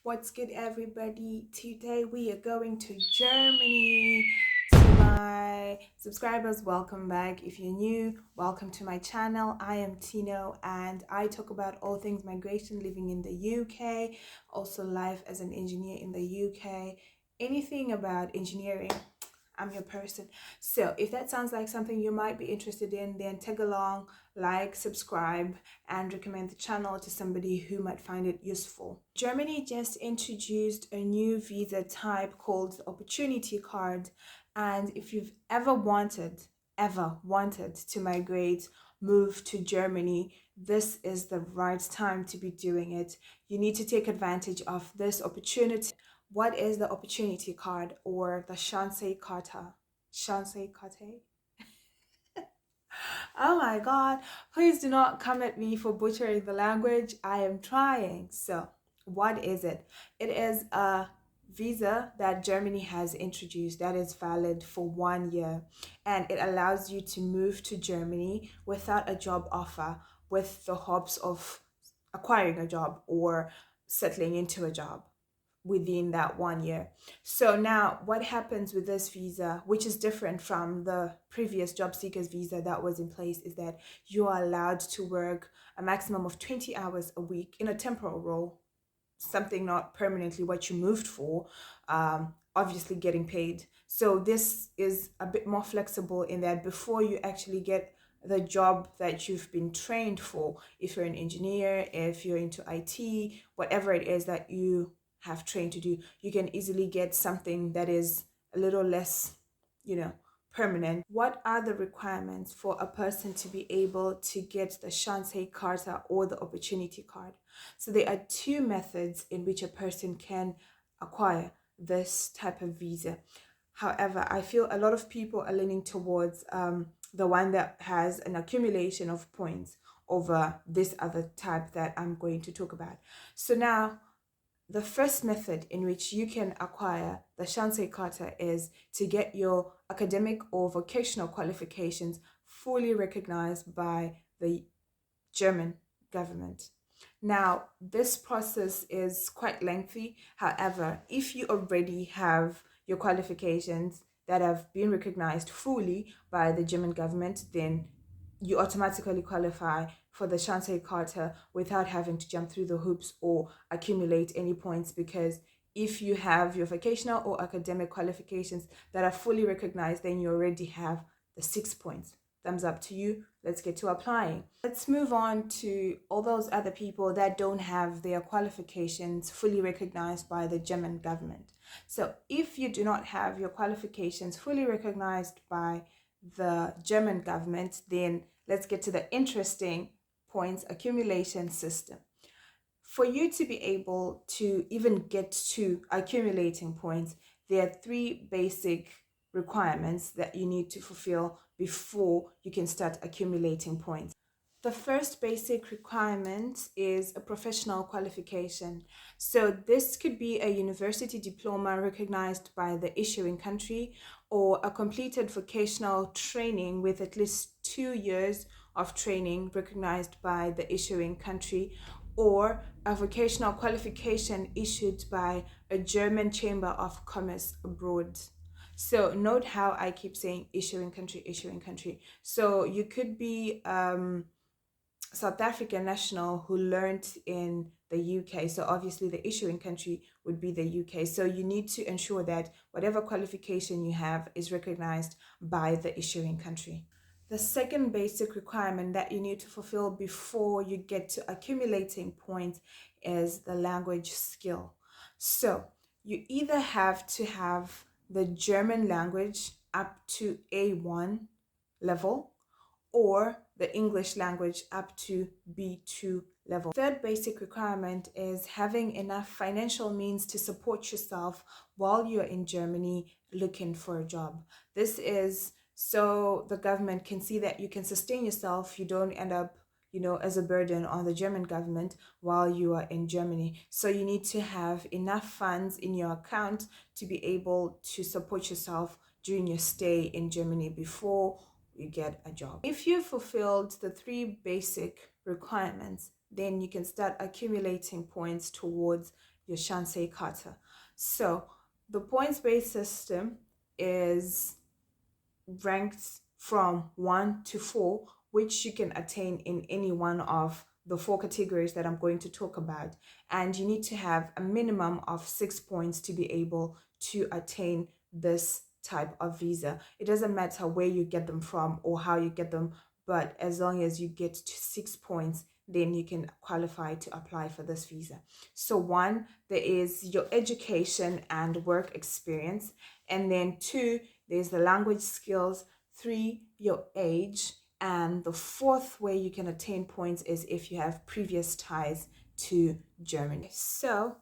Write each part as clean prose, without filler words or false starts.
What's good, everybody? Today we are going to Germany. To my subscribers, welcome back. If you're new, welcome to my channel. I am Tino and I talk about all things migration, living in the UK, also life as an engineer in the UK, anything about engineering. I'm your person. So if that sounds like something you might be interested in, then tag along, like, subscribe, and recommend the channel to somebody who might find it useful. Germany just introduced a new visa type called the Opportunity Card. And if you've ever wanted to migrate, move to Germany, this is the right time to be doing it. You need to take advantage of this opportunity. What is the Opportunity Card or the Chancenkarte? Chancenkarte? Oh my God, please do not come at me for butchering the language. I am trying. So, what is it? It is a visa that Germany has introduced that is valid for 1 year, and it allows you to move to Germany without a job offer with the hopes of acquiring a job or settling into a job within that 1 year. So now what happens with this visa, which is different from the previous job seekers visa that was in place, is that you are allowed to work a maximum of 20 hours a week in a temporal role, something not permanently what you moved for, obviously getting paid. So this is a bit more flexible in that before you actually get the job that you've been trained for, if you're an engineer, if you're into IT, whatever it is that you have trained to do, you can easily get something that is a little less, permanent. What are the requirements for a person to be able to get the Chancenkarte or the Opportunity Card? So there are two methods in which a person can acquire this type of visa. However, I feel a lot of people are leaning towards the one that has an accumulation of points over this other type that I'm going to talk about. So now, the first method in which you can acquire the Chancenkarte is to get your academic or vocational qualifications fully recognized by the German government. Now, this process is quite lengthy. However, if you already have your qualifications that have been recognized fully by the German government, then you automatically qualify for the Chancenkarte without having to jump through the hoops or accumulate any points, because if you have your vocational or academic qualifications that are fully recognized, then you already have the 6 points. Thumbs up to you. Let's get to applying. Let's move on to all those other people that don't have their qualifications fully recognized by the German government. So if you do not have your qualifications fully recognized by the German government, then let's get to the interesting points accumulation system. For you to be able to even get to accumulating points, there are three basic requirements that you need to fulfill before you can start accumulating points. The first basic requirement is a professional qualification. So this could be a university diploma recognized by the issuing country, or a completed vocational training with at least 2 years of training recognized by the issuing country, or a vocational qualification issued by a German Chamber of Commerce abroad. So note how I keep saying issuing country, issuing country. So you could be South African national who learned in the UK. So obviously the issuing country would be the UK. So you need to ensure that whatever qualification you have is recognized by the issuing country. The second basic requirement that you need to fulfill before you get to accumulating points is the language skill. So you either have to have the German language up to A1 level, or the English language up to B2 level. Third basic requirement is having enough financial means to support yourself while you're in Germany looking for a job. This is so the government can see that you can sustain yourself. You don't end up, as a burden on the German government while you are in Germany. So you need to have enough funds in your account to be able to support yourself during your stay in Germany before you get a job. If you fulfilled the three basic requirements, then you can start accumulating points towards your Chancenkarte. So the points-based system is ranked from 1 to 4, which you can attain in any one of the 4 categories that I'm going to talk about. And you need to have a minimum of 6 points to be able to attain this type of visa. It doesn't matter where you get them from or how you get them, but as long as you get to 6 points, then you can qualify to apply for this visa. So 1, there is your education and work experience. And then 2, there's the language skills. 3, your age. And the 4th way you can attain points is if you have previous ties to Germany. So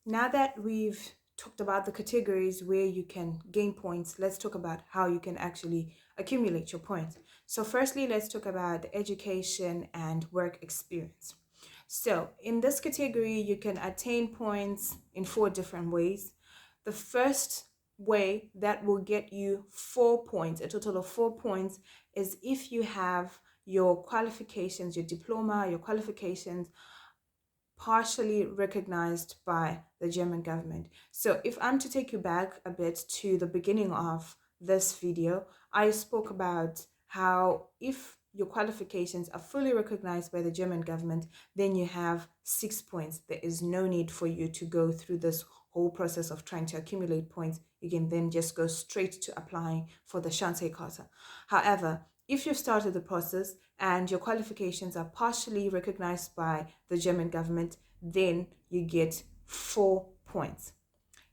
now that we've talked about the categories where you can gain points, let's talk about how you can actually accumulate your points. So firstly, let's talk about education and work experience. So in this category, you can attain points in 4 different ways. The first way that will get you 4 points, a total of 4 points, is if you have your qualifications, your diploma, your qualifications partially recognized by the German government. So if I'm to take you back a bit to the beginning of this video, I spoke about how if your qualifications are fully recognized by the German government, then you have 6 points. There is no need for you to go through this whole process of trying to accumulate points. You can then just go straight to applying for the Chancenkarte. However, if you've started the process and your qualifications are partially recognized by the German government, then you get 4 points.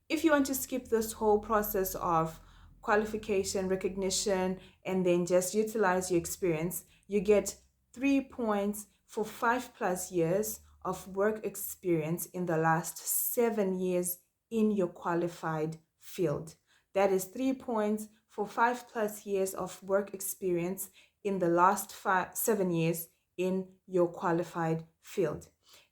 If you want to skip this whole process of qualification, recognition, and then just utilize your experience, you get 3 points for 5+ years of work experience in the last 7 years in your qualified field. That is 3 points for 5+ years of work experience in the last 7 years in your qualified field.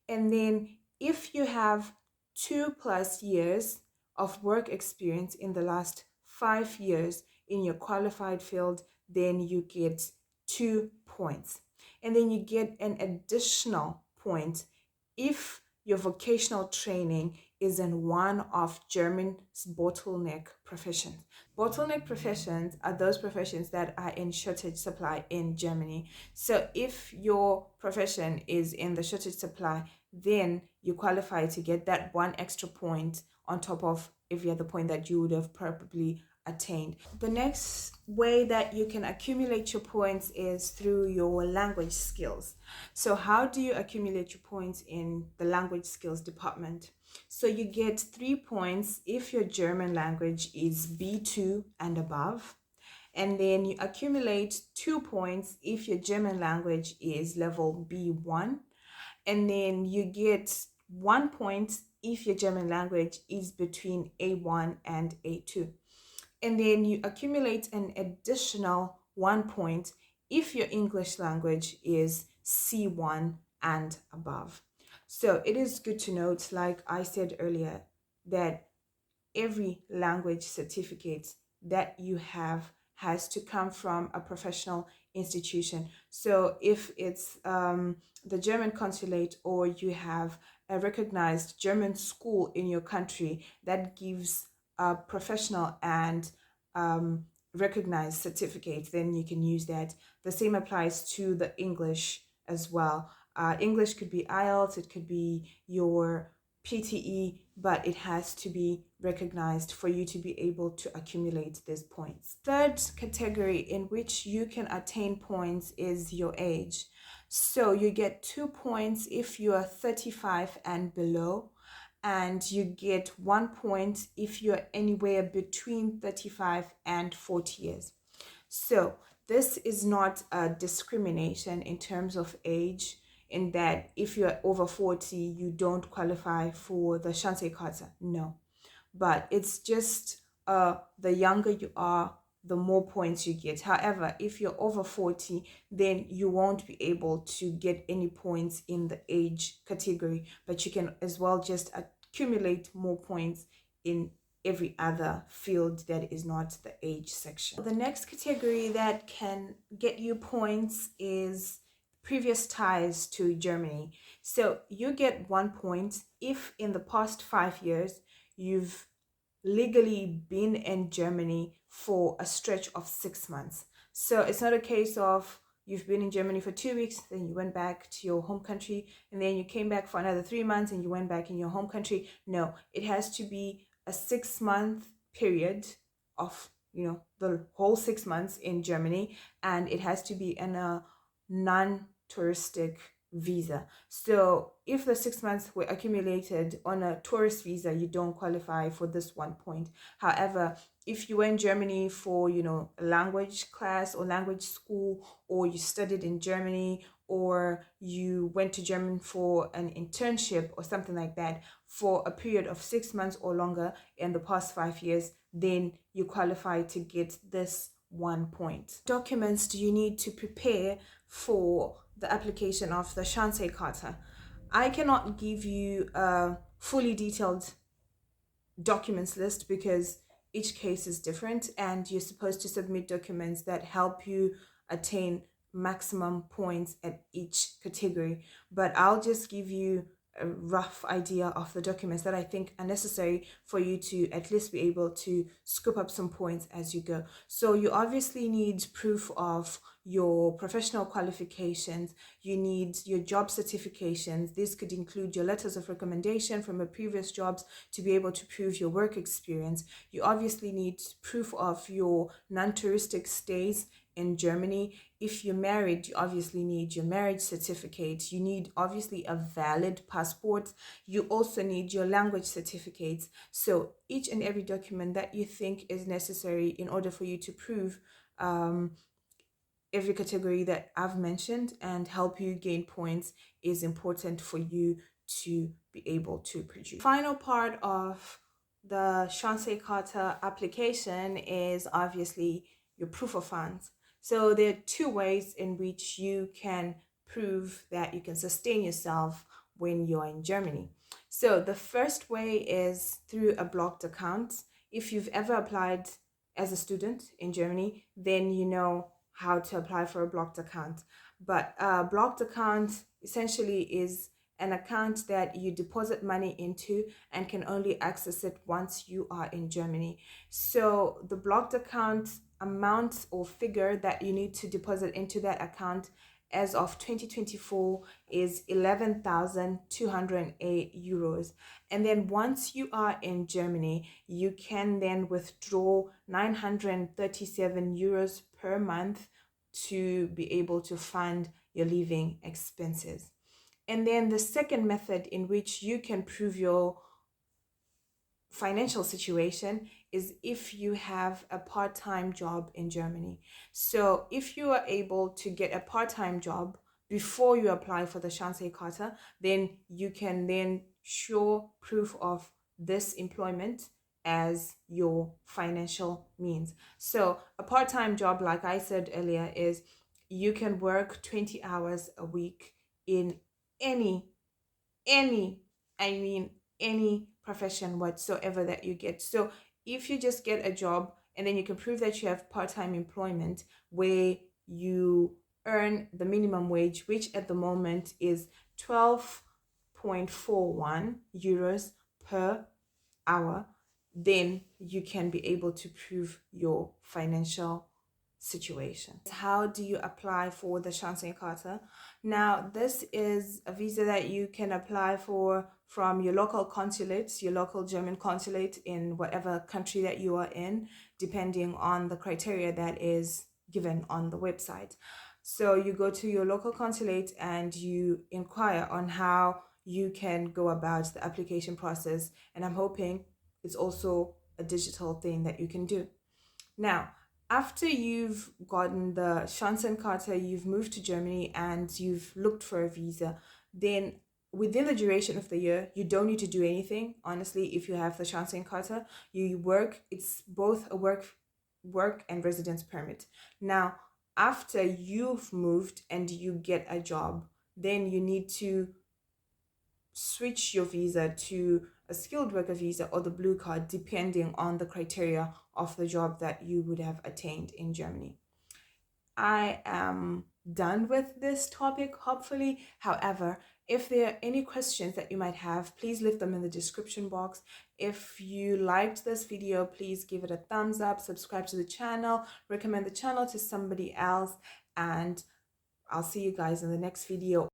And then if you have 2+ years of work experience in the last 5 years in your qualified field, then you get 2 points. And then you get an additional point if your vocational training is in one of German's bottleneck professions. Bottleneck professions are those professions that are in shortage supply in Germany. So if your profession is in the shortage supply, then you qualify to get that 1 extra point on top of every other point that you would have probably attained. The next way that you can accumulate your points is through your language skills. So how do you accumulate your points in the language skills department? So you get 3 points if your German language is B2 and above. And then you accumulate 2 points if your German language is level B1. And then you get 1 point if your German language is between A1 and A2. And then you accumulate an additional 1 point if your English language is C1 and above. So it is good to note, like I said earlier, that every language certificate that you have has to come from a professional institution. So if it's the German consulate, or you have a recognized German school in your country that gives a professional and recognized certificate, then you can use that. The same applies to the English as well. English could be IELTS, it could be your PTE, but it has to be recognized for you to be able to accumulate these points. Third category in which you can attain points is your age. So you get 2 points if you are 35 and below, and you get 1 point if you're anywhere between 35 and 40 years. So this is not a discrimination in terms of age, in that if you're over 40, you don't qualify for the Chancenkarte. No. But it's just the younger you are, the more points you get. However, if you're over 40, then you won't be able to get any points in the age category, but you can as well just accumulate more points in every other field that is not the age section. The next category that can get you points is previous ties to Germany. So you get 1 point if in the past 5 years you've legally been in Germany for a stretch of 6 months. So it's not a case of you've been in Germany for 2 weeks, then you went back to your home country, and then you came back for another 3 months and you went back in your home country. No, it has to be a 6 month period of, the whole 6 months in Germany, and it has to be in a non-touristic visa. So if the 6 months were accumulated on a tourist visa, you don't qualify for this 1 point. However, if you were in Germany for, a language class or language school, or you studied in Germany, or you went to Germany for an internship or something like that for a period of 6 months or longer in the past 5 years, then you qualify to get this 1 point. Documents do you need to prepare for the application of the Chancenkarte? I cannot give you a fully detailed documents list because each case is different, and you're supposed to submit documents that help you attain maximum points at each category. But I'll just give you a rough idea of the documents that I think are necessary for you to at least be able to scoop up some points as you go. So you obviously need proof of your professional qualifications. You need your job certifications. This could include your letters of recommendation from your previous jobs to be able to prove your work experience. You obviously need proof of your non-touristic stays in Germany. If you're married, you obviously need your marriage certificate. You need obviously a valid passport. You also need your language certificates. So each and every document that you think is necessary in order for you to prove every category that I've mentioned and help you gain points is important for you to be able to produce. Final part of the Chancenkarte application is obviously your proof of funds. So there are two ways in which you can prove that you can sustain yourself when you're in Germany. So the first way is through a blocked account. If you've ever applied as a student in Germany, then you know how to apply for a blocked account. But a blocked account essentially is an account that you deposit money into and can only access it once you are in Germany. So the blocked account amount or figure that you need to deposit into that account as of 2024 is 11,208 euros. And then once you are in Germany, you can then withdraw 937 euros per month to be able to fund your living expenses. And then the second method in which you can prove your financial situation is if you have a part-time job in Germany. So if you are able to get a part-time job before you apply for the Chancenkarte, then you can then show proof of this employment as your financial means. So a part-time job, like I said earlier, is you can work 20 hours a week in any any I mean any profession whatsoever that you get. So if you just get a job and then you can prove that you have part-time employment where you earn the minimum wage, which at the moment is 12.41 euros per hour, then you can be able to prove your financial situation. How do you apply for the Chancenkarte? Now, this is a visa that you can apply for from your local consulate, your local German consulate in whatever country that you are in, depending on the criteria that is given on the website. So you go to your local consulate and you inquire on how you can go about the application process. And I'm hoping it's also a digital thing that you can do. Now, after you've gotten the Chancenkarte, you've moved to Germany and you've looked for a visa, then within the duration of the year, you don't need to do anything. Honestly, if you have the Chancenkarte, you work. It's both a work and residence permit. Now, after you've moved and you get a job, then you need to switch your visa to a skilled worker visa or the blue card, depending on the criteria of the job that you would have attained in Germany. I am done with this topic, hopefully. However, if there are any questions that you might have, please leave them in the description box. If you liked this video, please give it a thumbs up, subscribe to the channel, recommend the channel to somebody else, and I'll see you guys in the next video.